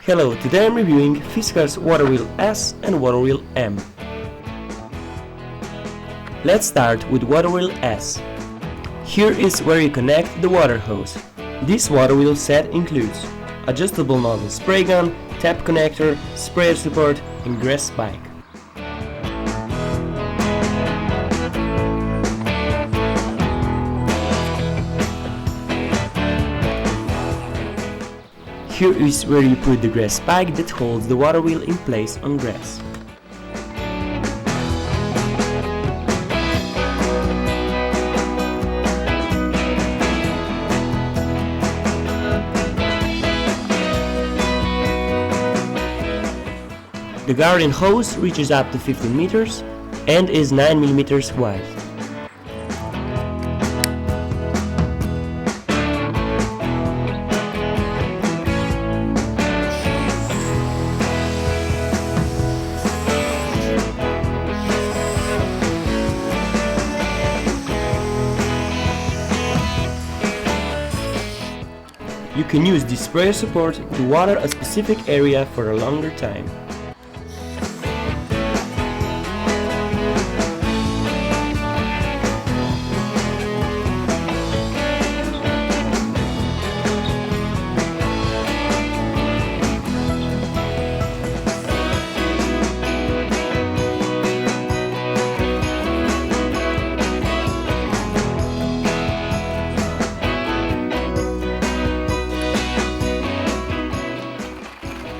Hello, today I'm reviewing Fiskars Waterwheel S and Waterwheel M. Let's start with Waterwheel S. Here is where you connect the water hose. This waterwheel set includes adjustable nozzle spray gun, tap connector, sprayer support and grass spike. Here is where you put the grass spike that holds the water wheel in place on grass. The garden hose reaches up to 15 meters and is 9 millimeters wide. You can use this sprayer support to water a specific area for a longer time.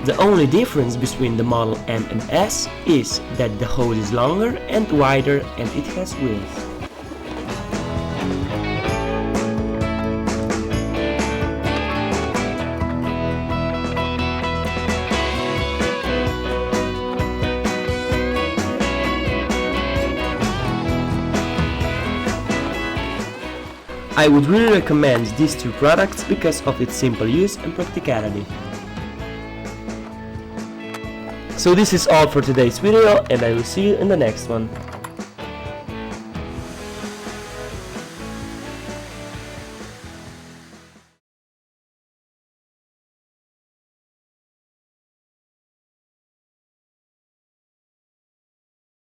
The only difference between the model M and S is that the hose is longer and wider and it has wheels. I would really recommend these two products because of its simple use and practicality. So this is all for today's video and I will see you in the next one.